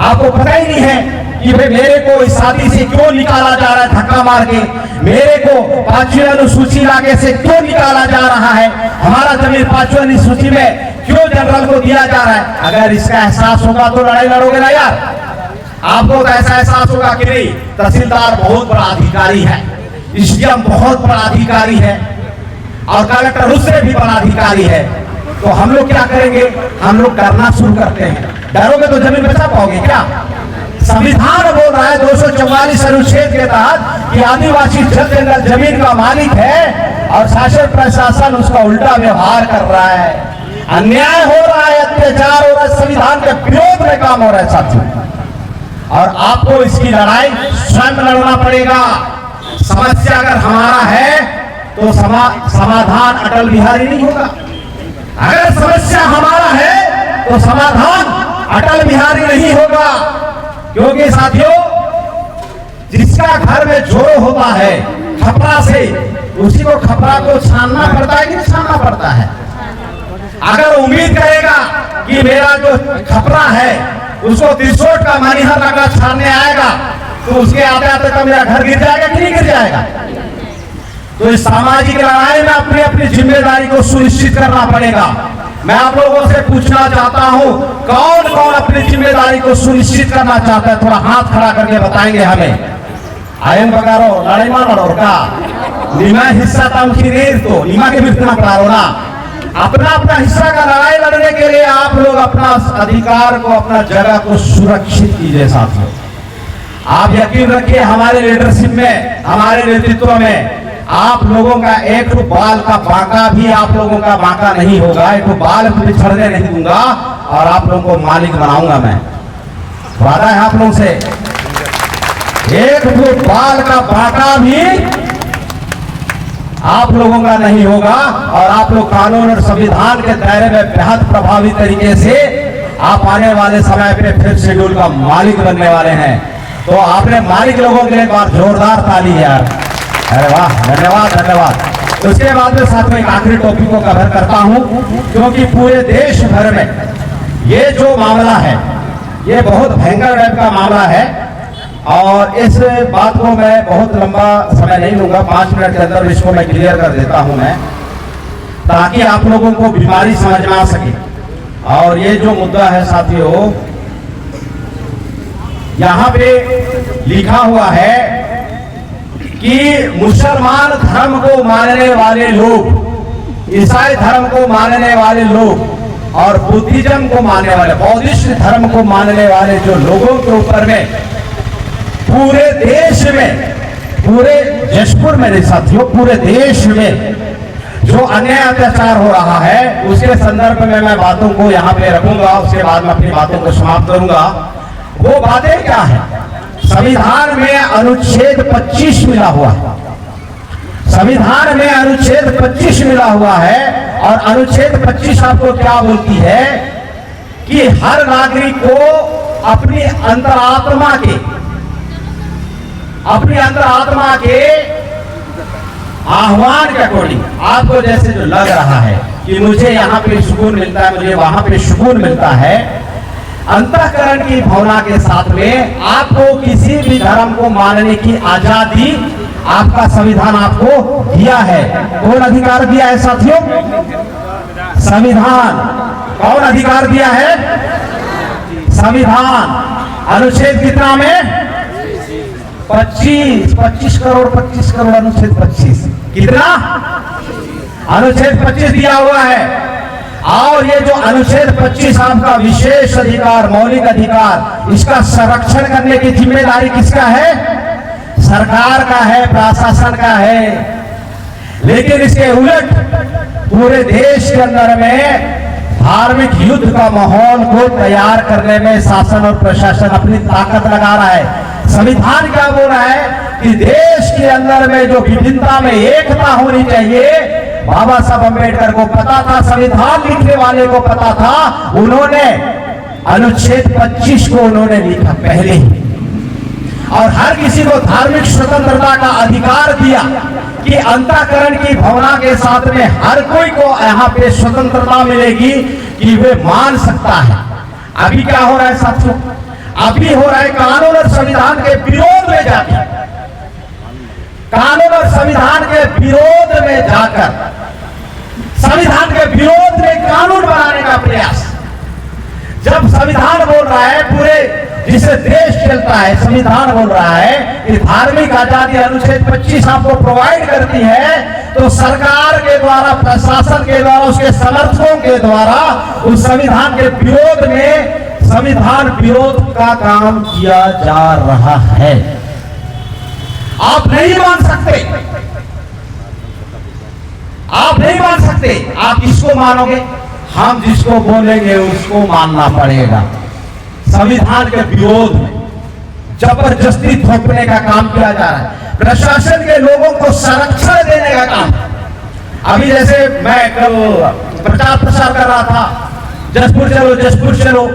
Speaker 1: आपको पता ही नहीं है कि भाई मेरे को इस शादी से क्यों निकाला जा रहा है धक्का मार के, मेरे को 5वीं अनुसूची लाके से क्यों निकाला जा रहा है, हमारा जमीन 5वीं अनुसूची में क्यों जनरल को दिया जा रहा है। अगर इसका एहसास होगा तो लड़ाई लड़ोगे ना यार। आपको तो ऐसा एहसास होगा कि नहीं, तहसीलदार बहुत बड़ा अधिकारी है, एसडीएम बहुत बड़ा अधिकारी है और कलेक्टर उससे भी बड़ा अधिकारी है। तो हम लोग क्या करेंगे, हम लोग करना शुरू करते हैं। डरोगे तो जमीन बचा पाओगे क्या? संविधान बोल रहा है 244 अनुच्छेद के तहत कि आदिवासी जल जंगल जमीन का मालिक है और शासन प्रशासन उसका उल्टा व्यवहार कर रहा है, अन्याय हो रहा है, अत्याचार हो रहा है, संविधान के विरोध में काम हो रहा है साथियों। और आपको इसकी लड़ाई स्वयं लड़ना पड़ेगा। समस्या अगर हमारा है तो समाधान अटल बिहारी नहीं होगा। अगर समस्या हमारा है तो समाधान अटल बिहारी नहीं होगा, क्योंकि साथियों जिसका घर में जोड़ो होता है खपरा से, उसी को खपरा को छानना पड़ता है कि नहीं छानना पड़ता है। अगर उम्मीद करेगा कि मेरा जो खपरा है उसको त्रिशोट का मनिहर लगा छानने आएगा तो उसके आते आते तो मेरा घर गिर जाएगा कि नहीं गिर जाएगा। तो इस सामाजिक लड़ाई में अपनी अपनी जिम्मेदारी को सुनिश्चित करना पड़ेगा। मैं आप लोगों से पूछना चाहता हूं, कौन कौन अपनी जिम्मेदारी को सुनिश्चित करना चाहता है? थोड़ा हाथ खड़ा करके बताएंगे हमें। आयन बगारो लड़ाई मारो का निमा हिस्सा तम की देर तो निमा के मिलना पड़ा ना। अपना अपना हिस्सा का लड़ाई लड़ने के लिए आप लोग अपना अधिकार को, अपना जगह को सुरक्षित कीजिए साथियों। आप यकीन रखिए हमारे लीडरशिप में, हमारे नेतृत्व में आप लोगों का एक बाल का बांका भी आप लोगों का बांका नहीं होगा। एक बाल बिछड़ने नहीं दूंगा और आप लोगों को मालिक बनाऊंगा। मैं वादा है आप लोगों से, एक बाल का बांका भी आप लोगों का नहीं होगा। और आप लोग कानून और संविधान के दायरे में बेहद प्रभावी तरीके से आप आने वाले समय पे फिर शेड्यूल का मालिक बनने वाले हैं। तो आपने मालिक लोगों के लिए एक बार जोरदार ताली यार। अरे वाह, धन्यवाद धन्यवाद। उसके बाद में साथ में एक आखिरी टॉपिक को कवर करता हूं, क्योंकि पूरे देश भर में ये जो मामला है ये बहुत भयंकर टाइप का मामला है। और इस बात को मैं बहुत लंबा समय नहीं लूंगा, 5 मिनट के अंदर इसको मैं क्लियर कर देता हूं मैं, ताकि आप लोगों को बीमारी समझ में आ सके। और ये जो मुद्दा है साथियों, यहां पे लिखा हुआ है कि मुसलमान धर्म को मानने वाले लोग, ईसाई धर्म को मानने वाले लोग और बुद्धिज्म को मानने वाले, बौद्धिस्ट धर्म को मानने वाले जो लोगों के ऊपर में पूरे देश में, पूरे जशपुर में साथियों, पूरे देश में जो अन्याय अत्याचार हो रहा है उसके संदर्भ में मैं बातों को यहाँ पे रखूंगा। उसके बाद में अपनी बातों को समाप्त करूंगा। वो बातें क्या है? संविधान में अनुच्छेद 25 मिला हुआ है। संविधान में अनुच्छेद 25 मिला हुआ है और अनुच्छेद 25 आपको क्या बोलती है कि हर नागरिक को अपनी अंतरात्मा के आह्वान के अकॉर्डिंग, आपको जैसे जो लग रहा है कि मुझे यहाँ पे सुकून मिलता है, मुझे वहां पे सुकून मिलता है, अंतःकरण की भावना के साथ में आपको किसी भी धर्म को मानने की आजादी आपका संविधान आपको दिया है। कौन अधिकार दिया है साथियों? संविधान। कौन अधिकार दिया है? संविधान। अनुच्छेद कितना में? 25 करोड़ अनुच्छेद 25 कितना? अनुच्छेद 25 दिया हुआ है। और ये जो अनुच्छेद 25 आपका विशेष अधिकार, मौलिक अधिकार, इसका संरक्षण करने की जिम्मेदारी किसका है? सरकार का है, प्रशासन का है। लेकिन इसके उलट पूरे देश के अंदर में धार्मिक युद्ध का माहौल को तैयार करने में शासन और प्रशासन अपनी ताकत लगा रहा है। संविधान क्या बोल रहा है कि देश के अंदर में जो विभिन्नता में एकता होनी चाहिए, बाबा साहब अम्बेडकर को पता था, संविधान लिखने वाले को पता था। उन्होंने अनुच्छेद 25 को उन्होंने लिखा पहले ही, और हर किसी को धार्मिक स्वतंत्रता का अधिकार दिया कि अंतःकरण की भावना के साथ में हर कोई को यहाँ पे स्वतंत्रता मिलेगी कि वे मान सकता है। अभी क्या हो रहा है साथियों? अभी हो रहा है कानून और संविधान के विरोध में जाकर, कानून और संविधान के विरोध में जाकर, संविधान के विरोध में कानून बनाने का प्रयास। जब संविधान बोल रहा है, पूरे जिसे देश चलता है, संविधान बोल रहा है कि धार्मिक आजादी अनुच्छेद 25 आपको प्रोवाइड करती है, तो सरकार के द्वारा, प्रशासन के द्वारा, उसके समर्थकों के द्वारा उस संविधान के विरोध में संविधान विरोध का काम किया जा रहा है। आप नहीं मान सकते, आप नहीं मान सकते। आप किसको मानोगे? हम जिसको बोलेंगे उसको मानना पड़ेगा। संविधान के विरोध में जबरदस्ती थोपने का काम किया जा रहा है। प्रशासन के लोगों को संरक्षण देने का काम। अभी जैसे मैं कल प्रचार प्रसार कर रहा था, जसपुर चलो, जसपुर चलो,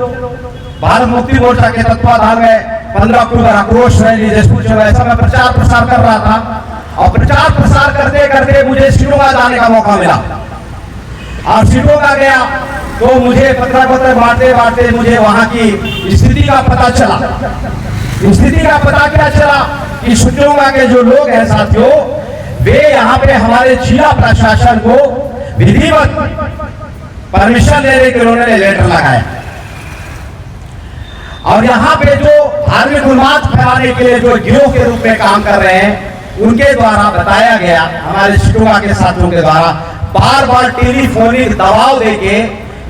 Speaker 1: भारत मुक्ति मोर्चा के तत्वाधान में 15 अक्टूबर आक्रोश रैली जसपुर चलो, ऐसा मैं प्रचार प्रसार कर रहा था। और प्रचार प्रसार करते करते मुझे शिरोगा जाने का मौका मिला और शिरोगा गया तो मुझे पत्र बांटते बांटते मुझे वहां की स्थिति का पता चला। स्थिति का पता क्या चला कि शिरोगा के जो लोग हैं साथियों, वे यहाँ पे हमारे जिला प्रशासन को विधिवत परमिशन लेने के उन्होंने लेटर लगाया और यहाँ पे जो धार्मिक उन्माद फैलाने के लिए जो गिरोह के रूप में काम कर रहे हैं, उनके द्वारा बताया गया, हमारे शिरोगा के साथियों के द्वारा बार बार टेलीफोनिक दबाव देके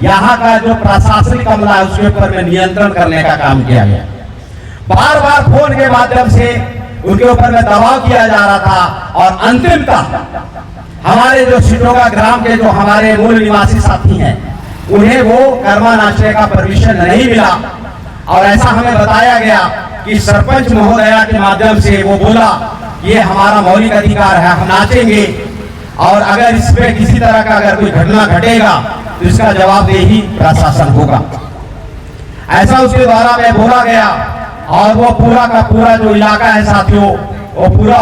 Speaker 1: यहाँ का जो प्रशासनिक अमला है उसके ऊपर में नियंत्रण करने का काम किया गया। बार बार फोन के माध्यम से उनके ऊपर में दबाव किया जा रहा था और अंतिमतः हमारे जो शिरोगा ग्राम के जो हमारे मूल निवासी साथी हैं, उन्हें वो कर्मानाश्रय का परमिशन नहीं मिला और ऐसा हमें बताया गया कि सरपंच महोदया के माध्यम से वो बोला ये हमारा मौलिक अधिकार है, हम नाचेंगे और अगर इसमें किसी तरह का अगर कोई घटना घटेगा तो इसका जवाबदेही प्रशासन होगा। ऐसा उसके द्वारा में बोला गया और वो पूरा का पूरा जो इलाका है साथियों, वो पूरा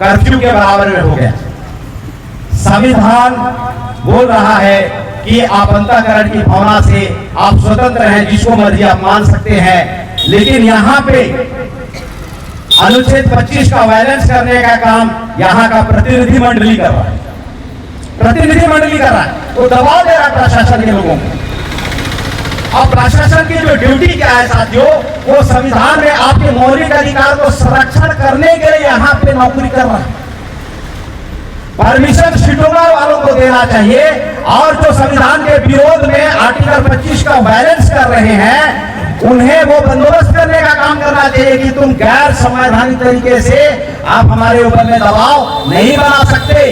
Speaker 1: कर्फ्यू के बराबर में हो गया। संविधान बोल रहा है कि आप अंतःकरण की भावना से आप स्वतंत्र हैं, जिसको मर्जी आप मान सकते हैं, लेकिन यहाँ पे अनुच्छेद 25 का वायलेंस करने का काम यहाँ का प्रतिनिधि मंडली कर रहा है। प्रतिनिधि मंडली कर रहा है, वो दबाव दे रहा है प्रशासन के लोगों को। अब प्रशासन की जो ड्यूटी क्या है साथियों, वो संविधान में आपके मौलिक अधिकार को संरक्षण करने के लिए यहाँ पे नौकरी कर रहा है। परमिशन शिरोगा वालों को देना चाहिए और जो संविधान के विरोध में आर्टिकल 25 का वायलेंस कर रहे हैं, उन्हें वो बंदोबस्त करने का काम करना चाहिए कि तुम गैर संवैधानिक तरीके से आप हमारे ऊपर में दबाव नहीं बना सकते।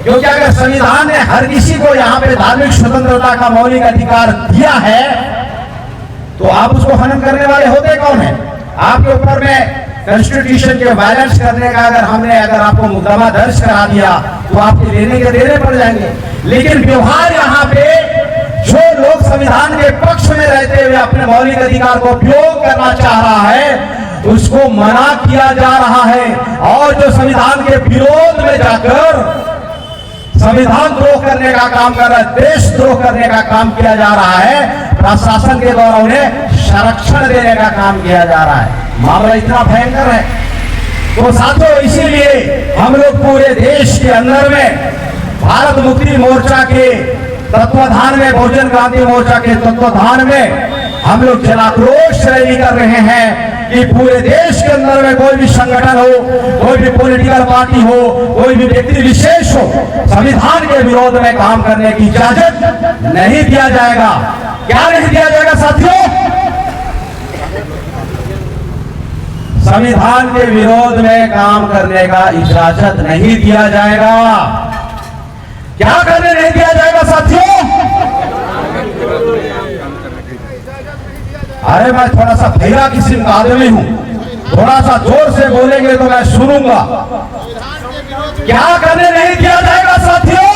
Speaker 1: क्योंकि अगर संविधान ने हर किसी को यहाँ पे धार्मिक स्वतंत्रता का मौलिक अधिकार दिया है तो आप उसको हनन करने वाले होते कौन है? आपके ऊपर में कॉन्स्टिट्यूशन के वायलेंस करने का अगर आपको मुकदमा दर्ज करा दिया तो आपके लेने के देने पड़ जाएंगे। लेकिन व्यवहार यहाँ पे जो लोग संविधान के पक्ष में रहते हुए अपने मौलिक अधिकार को उपयोग करना चाह रहा है, उसको मना किया जा रहा है और जो संविधान के विरोध में जाकर संविधान द्रोह करने का काम कर रहा है, देश द्रोह करने का काम किया जा रहा है, प्रशासन के द्वारा उन्हें संरक्षण देने का काम किया जा रहा है। मामला इतना भयंकर है। तो साथियों, इसीलिए हम लोग पूरे देश के अंदर में भारत मुक्ति मोर्चा के तत्वाधान में, बहुजन क्रांति मोर्चा के तत्वाधान में हम लोग जनाक्रोश रैली कर रहे हैं कि पूरे देश के अंदर में कोई भी संगठन हो, कोई भी पॉलिटिकल पार्टी हो, कोई भी व्यक्ति विशेष हो, संविधान के विरोध में काम करने की इजाजत नहीं दिया जाएगा। क्या नहीं दिया जाएगा साथियों? संविधान के विरोध में काम करने का इजाजत नहीं दिया जाएगा। क्या करने नहीं दिया जाएगा साथियों? अरे मैं थोड़ा सा भैया किस्म का आदमी हूं, थोड़ा सा जोर से बोलेंगे तो मैं सुनूंगा। क्या करने नहीं दिया जाएगा साथियों?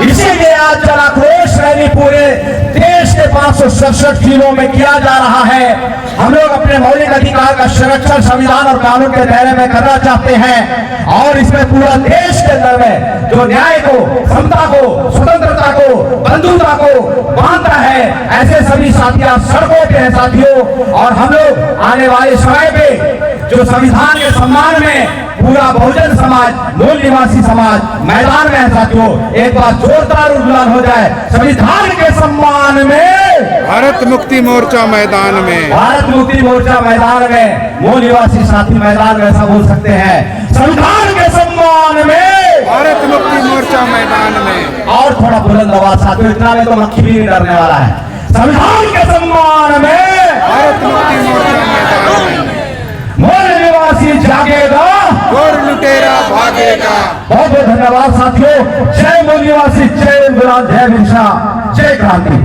Speaker 1: इसीलिए आज जनाक्रोश रैली पूरे देश के 567 जिलों में किया जा रहा है। हम लोग अपने मौलिक अधिकार का संरक्षण संविधान और कानून के दायरे में करना चाहते हैं और इसमें पूरा देश के अंदर में जो न्याय को, समता को, स्वतंत्रता को, बंधुता को मानता है, ऐसे सभी साथी आज सड़कों पे हैं साथियों। और हम लोग आने वाले समय पे जो संविधान के सम्मान में पूरा बहुजन समाज, मूल निवासी समाज मैदान में है साथियों। एक बार जोरदार उद्घाटन हो जाए संविधान के सम्मान में।
Speaker 2: भारत मुक्ति मोर्चा मैदान में,
Speaker 1: भारत मुक्ति मोर्चा मैदान में, मूल निवासी साथी मैदान में, ऐसा बोल सकते हैं। संविधान के सम्मान में
Speaker 2: भारत मुक्ति मोर्चा मैदान में।
Speaker 1: और थोड़ा बुलंद आवाज साथियों, इतना में तो मक्खी भी नहीं डरने वाला है। संविधान के सम्मान में
Speaker 2: भारत मुक्ति मोर्चा मैदान में
Speaker 1: मूल निवासी जागेगा,
Speaker 2: और लुटेरा भागेगा।
Speaker 1: बहुत बहुत धन्यवाद साथियों। जय मूल निवासी, जय इंदिरा, जय विरसा, जय क्रांति।